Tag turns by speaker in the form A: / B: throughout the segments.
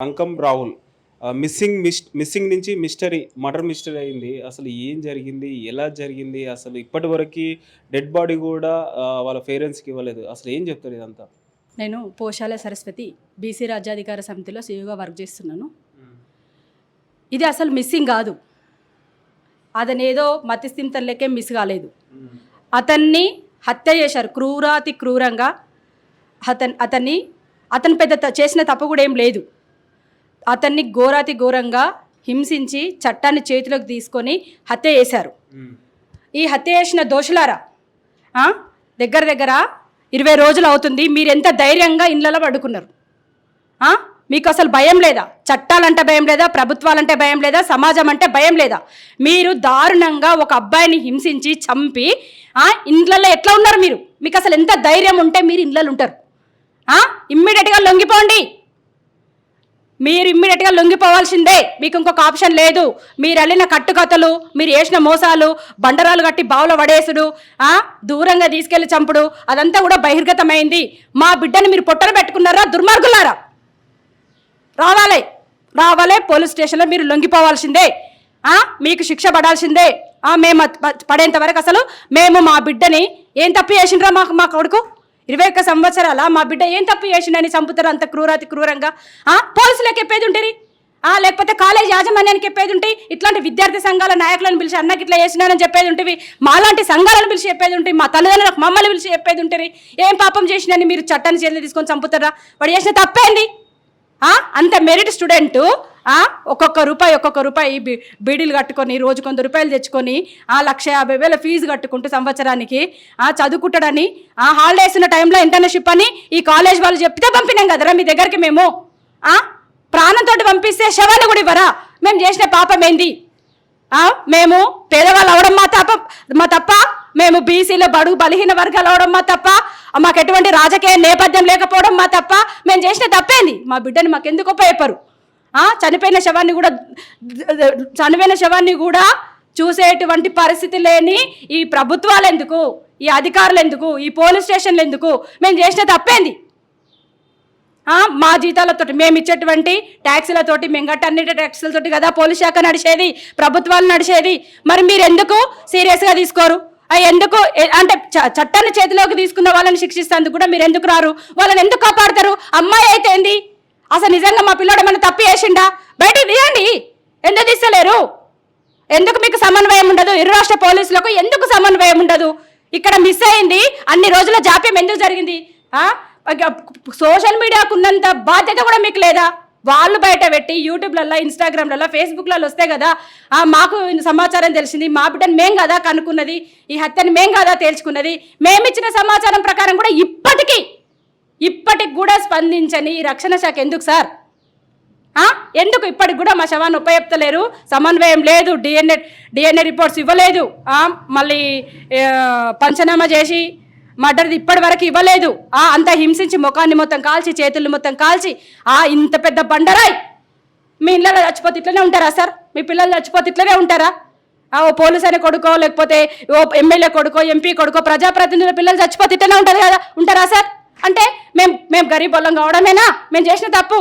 A: అంకం Rahul missing నుంచి murder mystery అయింది. అసలు ఏం జరిగింది? ఎలా జరిగింది? అసలు ఇప్పటివరకి డెడ్ బాడీ గూడా వాళ్ళ పేరెంట్స్‌కి ఇవ్వలేదు. అసలు ఏం చెప్తారు ఇదంతా?
B: నేను పోశాల సరస్వతి బీసీ రాజ్యాధికార సమితిలో సీఈఓగా వర్క్ చేస్తున్నాను. ఇది అసలు మిస్సింగ్ కాదు. అతనేదో మతిస్థిమితంలోకే మిస్ కాలేదు. అతన్ని హత్య చేశారు క్రూరాతి క్రూరంగా. అతను పెద్ద చేసిన తప్పు కూడా ఏం లేదు. అతన్ని ఘోరాతి ఘోరంగా హింసించి చట్టాన్ని చేతిలోకి తీసుకొని హత్య చేశారు. ఈ హత్య చేసిన దోషులారా, దగ్గర 20 రోజులు అవుతుంది. మీరు ఎంత ధైర్యంగా ఇళ్ళలో పడుకున్నారు? మీకు అసలు భయం లేదా? చట్టాలంటే భయం లేదా? ప్రభుత్వాలంటే భయం లేదా? సమాజం అంటే భయం లేదా? మీరు దారుణంగా ఒక అబ్బాయిని హింసించి చంపి ఇండ్లలో ఎట్లా ఉన్నారు మీరు? మీకు అసలు ఎంత ధైర్యం ఉంటే మీరు ఇళ్ళలో ఉంటారు? ఇమ్మీడియట్గా లొంగిపోండి. మీరు ఇమ్మీడియట్గా లొంగిపోవాల్సిందే. మీకు ఇంకొక ఆప్షన్ లేదు. మీరు వెళ్ళిన కట్టుకథలు, మీరు వేసిన మోసాలు, బండరాలు కట్టి బావులో పడేసుడు, దూరంగా తీసుకెళ్లి చంపుడు, అదంతా కూడా బహిర్గతమైంది. మా బిడ్డని మీరు పొట్టలు పెట్టుకున్నారా? దుర్మార్గులారా, రావాలే పోలీస్ స్టేషన్లో మీరు లొంగిపోవాల్సిందే. మీకు శిక్ష పడాల్సిందే. మేము పడేంత వరకు అసలు మేము మా బిడ్డని ఏం తప్పు చేసిండ్రా? మా కొడుకు 21 సంవత్సరాల మా బిడ్డ ఏం తప్పు చేసిండని చంపుతారు అంత క్రూరాతి క్రూరంగా? పోలీసులకు చెప్పేది ఉంటుంది, లేకపోతే కాలేజ్ యాజమాన్యానికి చెప్పేది ఉంటుంది, ఇట్లాంటి విద్యార్థి సంఘాల నాయకులను పిలిచి అన్నకి ఇట్లా చేసినారని చెప్పేది ఉంటుంది, మాలాంటి సంఘాలను పిలిచి చెప్పేది ఉంటుంది, మా తల్లిదండ్రులకు మమ్మల్ని పిలిచి చెప్పేది ఉంటుంది. ఏం పాపం చేసినని మీరు చట్టాన్ని చేతిలో తీసుకొని చంపుతారా? వాడు చేసిన తప్పేంది? అంత మెరిట్ స్టూడెంట్ ఒక్కొక్క రూపాయి బీడీలు కట్టుకొని రోజు కొంత రూపాయలు తెచ్చుకొని 1,50,000 ఫీజు కట్టుకుంటూ సంవత్సరానికి చదువుకుంటాడని హాలిడేస్ ఉన్న టైంలో ఇంటర్న్షిప్ అని ఈ కాలేజ్ వాళ్ళు చెప్తే పంపినాం కదరా మీ దగ్గరికి. మేము ప్రాణంతో పంపిస్తే శవాన్ని కూడా ఇవ్వరా? మేము చేసిన పాపం ఏంది? మేము పేదవాళ్ళు అవడం మా తప్ప, మేము బీసీలో బడుగు బలహీన వర్గాలు అవడం మా తప్ప, మాకు ఎటువంటి రాజకీయ నేపథ్యం లేకపోవడం మా తప్ప, మేము చేసిన తప్పేంది? మా బిడ్డని మాకు ఎందుకు ఉపయోగపరు? చనిపోయిన శవాన్ని కూడా చూసేటువంటి పరిస్థితి లేని ఈ ప్రభుత్వాలు ఎందుకు, ఈ అధికారులు ఎందుకు, ఈ పోలీస్ స్టేషన్లు ఎందుకు? మేము చేసిన తప్పేంది? మా జీతాలతోటి, మేము ఇచ్చేటువంటి ట్యాక్సీలతోటి, మేము కట్టన్నిటి ట్యాక్సీలతోటి కదా పోలీస్ శాఖ నడిచేది, ప్రభుత్వాలు నడిచేది. మరి మీరు ఎందుకు సీరియస్గా తీసుకోరు? ఎందుకు అంటే చట్టాన్ని చేతిలోకి తీసుకున్న వాళ్ళని శిక్షిస్తేందుకు కూడా మీరు ఎందుకు రారు? వాళ్ళని ఎందుకు కాపాడతారు? అమ్మాయి అయితే ఏంది? అసలు నిజంగా మా పిల్లోడు ఏమైనా తప్పు చేసిండా? బయటికి తీయండి. ఎందుకు తీస్తలేరు? ఎందుకు మీకు సమన్వయం ఉండదు? ఇరు రాష్ట్ర పోలీసులకు ఎందుకు సమన్వయం ఉండదు? ఇక్కడ మిస్ అయింది. అన్ని రోజుల జాప్యం ఎందుకు జరిగింది? సోషల్ మీడియాకు ఉన్నంత బాధ్యత కూడా మీకు లేదా? వాళ్ళు బయట పెట్టి యూట్యూబ్లలో, ఇన్స్టాగ్రామ్లలో, ఫేస్బుక్లలో వస్తాయి కదా, మాకు సమాచారం తెలిసింది, మా బిడ్డను మేం కదా కనుక్కున్నది, ఈ హత్యని మేం కదా తేల్చుకున్నది, మేమిచ్చిన సమాచారం ప్రకారం కూడా ఇప్పటికి కూడా స్పందించని ఈ రక్షణ శాఖ ఎందుకు సార్? ఎందుకు ఇప్పటికి కూడా మా శవాన్ని ఉపయోగిస్తలేరు? సమన్వయం లేదు, డిఎన్ఏ రిపోర్ట్స్ ఇవ్వలేదు, మళ్ళీ పంచనామా చేసి మర్డర్ది ఇప్పటి వరకు ఇవ్వలేదు. అంతా హింసించి ముఖాన్ని మొత్తం కాల్చి, చేతుల్ని మొత్తం కాల్చి, ఇంత పెద్ద బండరాయి. మీ ఇళ్ళలో చచ్చిపోతే ఇట్లనే ఉంటారా సార్? మీ పిల్లలు చచ్చిపోతే ఇట్లనే ఉంటారా? ఓ పోలీస్ అనే కొడుకో, లేకపోతే ఓ ఎమ్మెల్యే కొడుకో, ఎంపీ కొడుకో, ప్రజాప్రతినిధుల పిల్లలు చచ్చిపోతే ఇట్లనే ఉంటుంది కదా, ఉంటారా సార్? అంటే మేము గరీబ్ వాళ్ళం కావడమేనా మేము చేసిన తప్పు?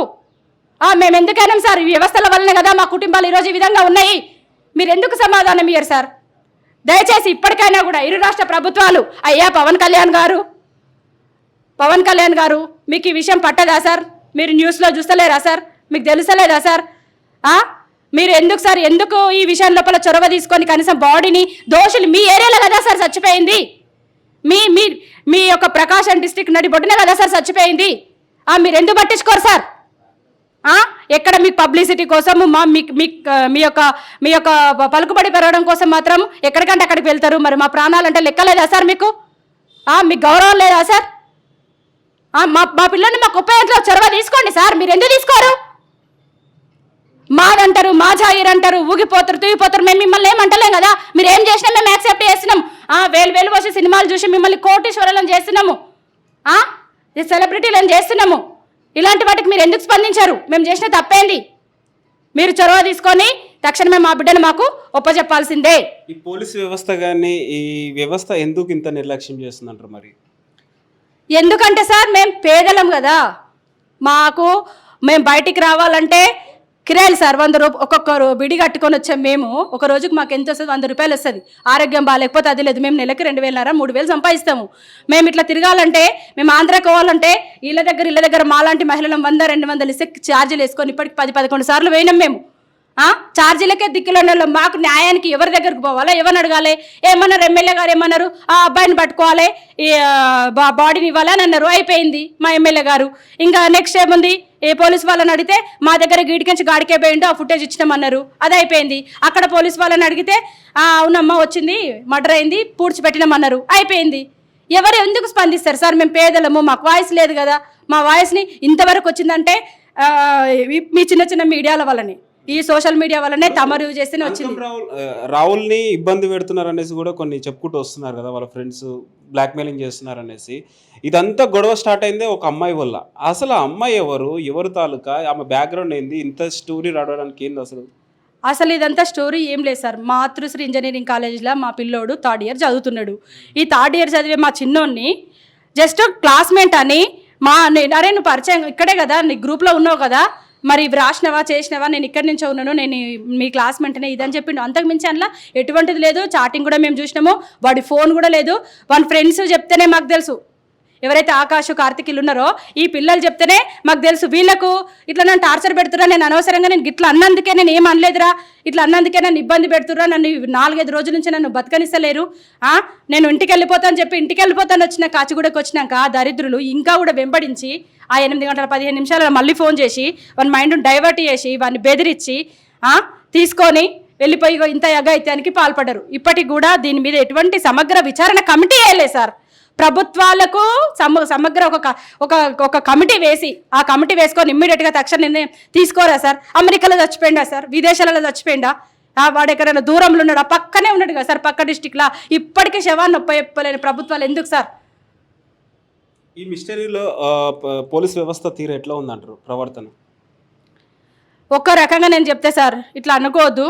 B: మేము ఎందుకైనా సార్? ఈ వ్యవస్థల వల్లనే కదా మా కుటుంబాలు ఈరోజు ఈ విధంగా ఉన్నాయి. మీరు ఎందుకు సమాధానం ఇయ్యరు సార్? దయచేసి ఇప్పటికైనా కూడా ఇరు రాష్ట్ర ప్రభుత్వాలు, అయ్యా పవన్ కళ్యాణ్ గారు మీకు ఈ విషయం పట్టదా సార్? మీరు న్యూస్లో చూస్తలేరా సార్? మీకు తెలుసలేదా సార్? మీరు ఎందుకు సార్, ఎందుకు ఈ విషయం లోపల చొరవ తీసుకొని కనీసం బాడీని, దోషులు మీ ఏరియాలో కదా సార్ చచ్చిపోయింది? మీ యొక్క ప్రకాశం డిస్ట్రిక్ట్ నడిబొడ్డునే కదా సార్ చచ్చిపోయింది? మీరు ఎందుకు పట్టించుకోరు సార్? ఎక్కడ మీకు పబ్లిసిటీ కోసము మీ యొక్క పలుకుబడి పెరగడం కోసం మాత్రం ఎక్కడికంటే అక్కడికి వెళ్తారు. మరి మా ప్రాణాలంటే లెక్కలేదా సార్? మీకు గౌరవం లేదా సార్? మా పిల్లల్ని మాకు ఉపయోగంలో చొరవ తీసుకోండి సార్. మీరు ఎందుకు తీసుకోరు? మాదంటారు, మా జాగిర్ అంటారు, ఊగిపోతారు, తూగిపోతారు. మేము మిమ్మల్ని ఏమంటలేం కదా. మీరు ఏం చేసినా మేము యాక్సెప్ట్ చేస్తున్నాం. వేలు వచ్చి సినిమాలు చూసి మిమ్మల్ని కోటీశ్వరులను చేస్తున్నాము, సెలబ్రిటీలను చేస్తున్నాము. ఇలాంటి వాటికి మీరు ఎందుకు స్పందించారు? మేము చేసిన తప్పేంది? మీరు చొరవ తీసుకొని తక్షణమే మా బిడ్డను మాకు ఒప్పజెప్పాల్సిందే.
A: ఈ పోలీసు వ్యవస్థ కానీ ఈ వ్యవస్థ ఎందుకు ఇంత నిర్లక్ష్యం చేస్తుందంటారు? మరి
B: ఎందుకంటే సార్ మేము పేదలం కదా, మాకు మేము బయటికి రావాలంటే కిరాయిలు సార్ 100 రూపాయలు ఒక్కొక్కరు బిడి కట్టుకొని వచ్చాం మేము. ఒక రోజుకి మాకు ఎంత వస్తుంది? 100 రూపాయలు వస్తుంది. ఆరోగ్యం బాగాలేకపోతే అది లేదు. మేము నెలకి 2,000 3,000 సంపాదిస్తాము. మేము ఇట్లా తిరగాలంటే, మేము ఆంధ్రాకి పోవాలంటే ఇళ్ళ దగ్గర మాలాంటి మహిళలు 100-200 ఇస్తే ఛార్జీలు వేసుకొని ఇప్పటికి 10-11 సార్లు పోయినాం మేము. ఛార్జీలకే దిక్కులు మాకు న్యాయానికి ఎవరి దగ్గరకు పోవాలా? ఎవరిని అడగాలి? ఏమన్నారు ఎమ్మెల్యే గారు? ఏమన్నారు? ఆ అబ్బాయిని పట్టుకోవాలి, ఈ బాడీని ఇవ్వాలి అని అన్నారు. అయిపోయింది మా ఎమ్మెల్యే గారు. ఇంకా నెక్స్ట్ ఏముంది? ఏ పోలీస్ వాళ్ళని అడిగితే మా దగ్గర గీడికించి గాడికే పోయిండు, ఆ ఫుటేజ్ ఇచ్చినామన్నారు. అది అయిపోయింది. అక్కడ పోలీస్ వాళ్ళని అడిగితే అవునమ్మా వచ్చింది, మర్డర్ అయింది, పూడ్చిపెట్టినామన్నారు. అయిపోయింది. ఎవరు ఎందుకు స్పందిస్తారు సార్? మేము పేదలము, మాకు వాయిస్ లేదు కదా. మా వాయిస్ని ఇంతవరకు వచ్చిందంటే మీ చిన్న మీడియాల వల్లనే, ఈ సోషల్ మీడియా వల్లనే తమరు చేస్తేనే వచ్చింది.
A: రాహుల్ని ఇబ్బంది పెడుతున్నారు అనేసి కూడా కొన్ని చెప్పుకుంటూ వస్తున్నారు కదా, వాళ్ళ ఫ్రెండ్స్ బ్లాక్మెయిలింగ్ చేస్తున్నారు అనేసి. ఇదంతా గొడవ స్టార్ట్ అయిందే ఒక అమ్మాయి వల్ల. అసలు ఆ అమ్మాయి ఎవరు తాలూకా, ఆమె బ్యాక్గ్రౌండ్ ఏంది, ఇంత స్టోరీ రావడానికి ఏంది అసలు?
B: అసలు ఇదంతా స్టోరీ ఏం లేదు సార్. మాతృశ్రీ ఇంజనీరింగ్ కాలేజ్లో మా పిల్లోడు 3rd ఇయర్ చదువుతున్నాడు. ఈ 3rd ఇయర్ చదివే మా చిన్నోడిని జస్ట్ క్లాస్మేట్ అని అరే నువ్వు పరిచయం ఇక్కడే కదా, నీ గ్రూప్లో ఉన్నావు కదా, మరి ఇవి రాసినవా చేసినవా, నేను ఇక్కడి నుంచే ఉన్నాను, నేను మీ క్లాస్మేట్నే ఇదని చెప్పిండు. అంతకు మించి అందులో ఎటువంటిది లేదు. చాటింగ్ కూడా మేము చూసినాము. వాడి ఫోన్ కూడా లేదు. వాడి ఫ్రెండ్స్ చెప్తేనే మాకు తెలుసు. ఎవరైతే ఆకాష్ కార్తిక్లు ఉన్నారో ఈ పిల్లలు చెప్తేనే మాకు తెలుసు. వీళ్ళకు ఇట్లా నన్ను టార్చర్ పెడుతురా, నేను అనవసరంగా నేను ఇట్లా అన్నందుకే నేను ఏం అనలేదురా, ఇట్లా అన్నందుకే నన్ను ఇబ్బంది పెడుతురా, నన్ను 4-5 రోజుల నుంచి నన్ను బతకనిస్తలేరు, నేను ఇంటికి వెళ్ళిపోతాను చెప్పి ఇంటికి వెళ్ళిపోతాను వచ్చిన కాచిగూడకు వచ్చినాక దరిద్రులు ఇంకా కూడా వెంబడించి ఆ 8 గంటల 15 నిమిషాలలో మళ్ళీ ఫోన్ చేసి వాని మైండ్ని డైవర్ట్ చేసి వాడిని బెదిరించి తీసుకొని వెళ్ళిపోయి ఇంత అఘాయిత్యానికి పాల్పడ్డారు. ఇప్పటికి కూడా దీని మీద ఎటువంటి సమగ్ర విచారణ కమిటీ వేయలేదు సార్. ప్రభుత్వాలకు సమగ్ర ఒక కమిటీ వేసి ఆ కమిటీ వేసుకొని ఇమ్మీడియట్గా తక్షణ నిర్ణయం తీసుకోరా సార్? అమెరికాలో చచ్చిపోయిందా సార్? విదేశాలలో చచ్చిపోయిందా? వాడు ఎక్కడైనా దూరంలో ఉన్నాడు? పక్కనే ఉన్నాడు కదా సార్, పక్క డిస్టిక్లా. ఇప్పటికే శవాన్ని ఒప్పలేని ప్రభుత్వాలు ఎందుకు సార్?
A: ఈ మిస్టరీలో పోలీస్ వ్యవస్థ తీరు ఎట్లా ఉందంటారు, ప్రవర్తన?
B: ఒక్క రకంగా నేను చెప్తే సార్, ఇట్లా అనుకోవద్దు.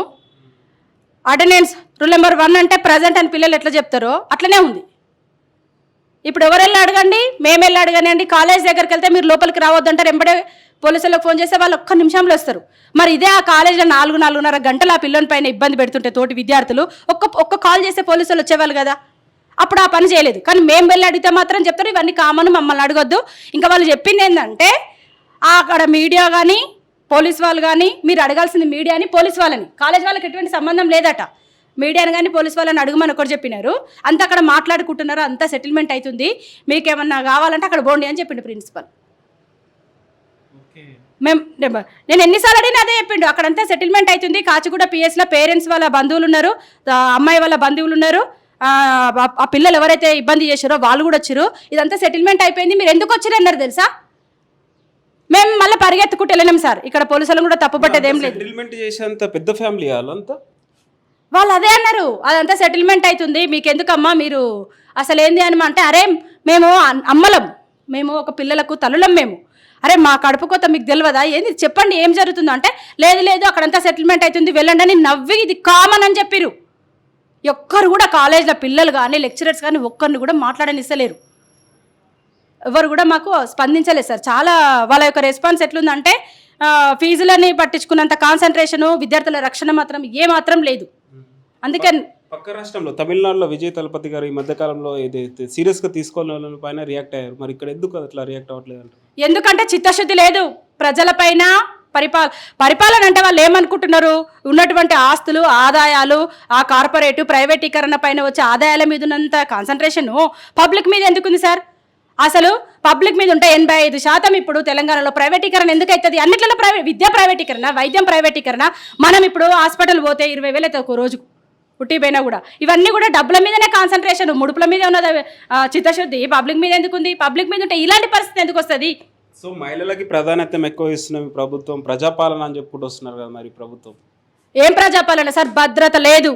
B: అటెండెన్స్ రూల్ నెంబర్ 1 అంటే ప్రజెంట్ అని పిల్లలు ఎట్లా చెప్తారో అట్లనే ఉంది. ఇప్పుడు ఎవరు వెళ్ళి అడగండి, మేము వెళ్ళి అడగనండి. కాలేజ్ దగ్గరికి వెళ్తే మీరు లోపలికి రావద్దంటారు. ఎంబడే పోలీసులకు ఫోన్ చేస్తే వాళ్ళు ఒక్క నిమిషంలో వస్తారు. మరి ఇదే ఆ కాలేజ్లో 4-4.5 గంటలు ఆ పిల్లల పైన ఇబ్బంది పెడుతుంటే తోటి విద్యార్థులు ఒక్క కాల్ చేస్తే పోలీసులు వచ్చేవాళ్ళు కదా. అప్పుడు ఆ పని చేయలేదు. కానీ మేము వెళ్ళి అడిగితే మాత్రం చెప్తారు ఇవన్నీ కామన్, మమ్మల్ని అడగొద్దు. ఇంకా వాళ్ళు చెప్పింది ఏంటంటే అక్కడ మీడియా కానీ పోలీస్ వాళ్ళు కానీ, మీరు అడగాల్సింది మీడియాని పోలీస్ వాళ్ళని, కాలేజ్ వాళ్ళకి ఎటువంటి సంబంధం లేదట. మీడియాని కానీ పోలీస్ వాళ్ళని అడగమని ఒకటి చెప్పినారు. అంతా అక్కడ మాట్లాడుకుంటున్నారు, అంతా సెటిల్మెంట్ అవుతుంది, మీకేమన్నా కావాలంటే అక్కడ పోండి అని చెప్పిండు ప్రిన్సిపల్. నేను ఎన్నిసార్లు అడిగినా అదే చెప్పిండు. అక్కడంతా సెటిల్మెంట్ అవుతుంది. కాచిగూడ పిఎస్లో పేరెంట్స్ వాళ్ళ బంధువులు ఉన్నారు, అమ్మాయి వాళ్ళ బంధువులు ఉన్నారు, ఆ పిల్లలు ఎవరైతే ఇబ్బంది చేశారో వాళ్ళు కూడా వచ్చారు. ఇదంతా సెటిల్మెంట్ అయిపోయింది, మీరు ఎందుకు వచ్చారన్నారు తెలుసా? మేము మళ్ళీ పరిగెత్తుకుంటూ వెళ్ళినాం సార్. ఇక్కడ పోలీసులను కూడా తప్పుపట్టేది ఏం లేదు.
A: సెటిల్మెంట్ చేసేంత పెద్ద ఫ్యామిలీ వాళ్ళంతా
B: వాళ్ళు అదే అన్నారు, అదంతా సెటిల్మెంట్ అవుతుంది, మీకు ఎందుకమ్మా, మీరు అసలు ఏంది అని అంటే, అరే మేము అమ్మలం, మేము ఒక పిల్లలకు తల్లులం, మేము అరే మా కడుపు కొత్త మీకు తెలియదా ఏంది చెప్పండి ఏం జరుగుతుందో అంటే, లేదు అక్కడంతా సెటిల్మెంట్ అవుతుంది వెళ్ళండి అని నవ్వి ఇది కామన్ అని చెప్పిరు. ఒక్కరు కూడా కాలేజ్లో పిల్లలు కానీ లెక్చరర్స్ కానీ ఒక్కరిని కూడా మాట్లాడనిస్తలేరు. ఎవరు కూడా మాకు స్పందించలేదు సార్. చాలా వాళ్ళ యొక్క రెస్పాన్స్ ఎట్లుందంటే ఫీజులని పట్టించుకున్నంత కాన్సన్ట్రేషను విద్యార్థుల రక్షణ మాత్రం ఏమాత్రం లేదు. అందుకే
A: పక్క రాష్ట్రంలో తమిళనాడులో విజయ్ తలపతి గారు ఈ మధ్యకాలంలో ఏదైతే సీరియస్గా తీసుకోవాలని పైన రియాక్ట్ అయ్యారు. మరి ఇక్కడ ఎందుకు అట్లా రియాక్ట్ అవ్వట్లేదు అంటారు?
B: ఎందుకంటే చిత్తశుద్ధి లేదు ప్రజలపైన. పరిపాలన అంటే వాళ్ళు ఏమనుకుంటున్నారు, ఉన్నటువంటి ఆస్తులు ఆదాయాలు ఆ కార్పొరేటు ప్రైవేటీకరణ పైన వచ్చే ఆదాయాల మీద ఉన్నంత కాన్సన్ట్రేషన్ పబ్లిక్ మీద ఎందుకుంది సార్? అసలు పబ్లిక్ మీద ఉంటే 85% ఇప్పుడు తెలంగాణలో ప్రైవేటీకరణ ఎందుకు అవుతుంది? అన్నిట్లలో విద్య ప్రైవేటీకరణ, వైద్యం ప్రైవేటీకరణ. మనం ఇప్పుడు హాస్పిటల్ పోతే 20,000 అవుతుంది ఒక రోజుకు పుట్టిపోయినా కూడా. ఇవన్నీ కూడా డబ్బుల మీదనే కాన్సన్ట్రేషన్, ముడుపుల మీద ఉన్నది చిత్తశుద్ధి. పబ్లిక్ మీద ఎందుకుంది? పబ్లిక్ మీద ఉంటే ఇలాంటి పరిస్థితి ఎందుకు వస్తుంది?
A: సో మహిళలకి ప్రాధాన్యత ఎక్కువ ఇస్తున్న ప్రభుత్వం ప్రజాపాలన అని చెప్పుకుంటూ వస్తున్నారు కదా, మరి ప్రభుత్వం
B: ఏం ప్రజాపాలన సార్? భద్రత లేదు.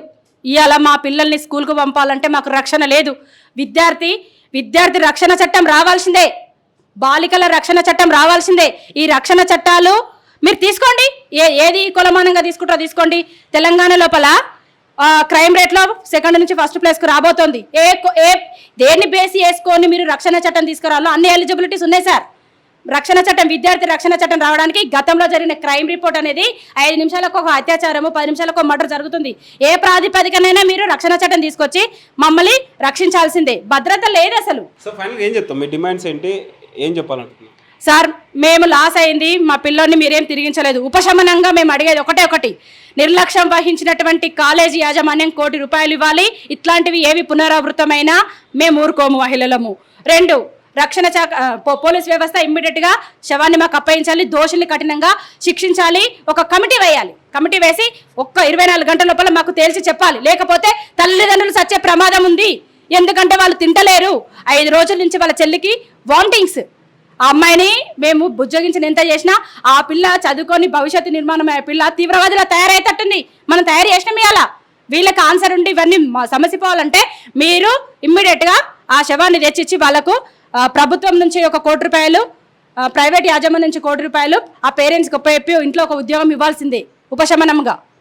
B: ఇవాళ మా పిల్లల్ని స్కూల్కు పంపాలంటే మాకు రక్షణ లేదు. విద్యార్థి రక్షణ చట్టం రావాల్సిందే, బాలికల రక్షణ చట్టం రావాల్సిందే. ఈ రక్షణ చట్టాలు మీరు తీసుకోండి, ఏది కొలమానంగా తీసుకుంటారో తీసుకోండి. తెలంగాణ లోపల క్రైమ్ రేట్లో 2nd నుంచి 1st ప్లేస్కు రాబోతోంది. దేన్ని బేసి వేసుకొని మీరు రక్షణ చట్టం తీసుకురావాలో అన్ని ఎలిజిబిలిటీస్ ఉన్నాయి సార్. రక్షణ చట్టం, విద్యార్థి రక్షణ చట్టం రావడానికి గతంలో జరిగిన క్రైమ్ రిపోర్ట్ అనేది 5 నిమిషాలకు ఒక అత్యాచారము, 10 నిమిషాలకు ఒక మర్డర్ జరుగుతుంది. ఏ ప్రాతిపదికనైనా మీరు రక్షణ చట్టం తీసుకొచ్చి మమ్మల్ని రక్షించాల్సిందే. భద్రత లేదు అసలు.
A: సో ఫైనల్గా ఏం చెప్తాం? మీ డిమాండ్స్ ఏంటి, ఏం చెప్పాలంటున్నారు?
B: సార్, మేము లాస్ అయింది, మా పిల్లోని మీరేం తిరిగించలేదు. ఉపశమనంగా మేము అడిగేది ఒకటి, నిర్లక్ష్యం వహించినటువంటి కాలేజీ యాజమాన్యం ₹1 కోటి ఇవ్వాలి. ఇట్లాంటివి ఏవి పునరావృతమైనా మేము ఊరుకోము మహిళలము. 2, రక్షణ శాఖ, పోలీస్ వ్యవస్థ ఇమ్మీడియట్గా శవాన్ని మాకు అప్పగించాలి, దోషుల్ని కఠినంగా శిక్షించాలి. ఒక కమిటీ వేయాలి, కమిటీ వేసి 24 గంటల లోపల మాకు తేల్చి చెప్పాలి. లేకపోతే తల్లిదండ్రులు చచ్చే ప్రమాదం ఉంది. ఎందుకంటే వాళ్ళు తింటలేరు. 5 రోజుల నుంచి వాళ్ళ చెల్లికి వామిటింగ్స్. ఆ అమ్మాయిని మేము బుజ్జగించిన ఎంత చేసినా ఆ పిల్ల చదువుకొని భవిష్యత్తు నిర్మాణం అయ్యే పిల్ల తీవ్రవాదిలా తయారయ్యేటట్టుంది. మనం తయారు చేసినాం ఇవాళ. వీళ్ళకి ఆన్సర్ ఉండి ఇవన్నీ సమస్య పోవాలంటే మీరు ఇమ్మీడియట్గా ఆ శవాన్ని తెచ్చిచ్చి వాళ్ళకు ప్రభుత్వం నుంచి ₹1 కోటి, ప్రైవేట్ యాజమాన్యం నుంచి ₹1 కోటి ఆ పేరెంట్స్కి ఉపయోగపి ఇంట్లో ఒక ఉద్యోగం ఇవ్వాల్సిందే ఉపశమనంగా.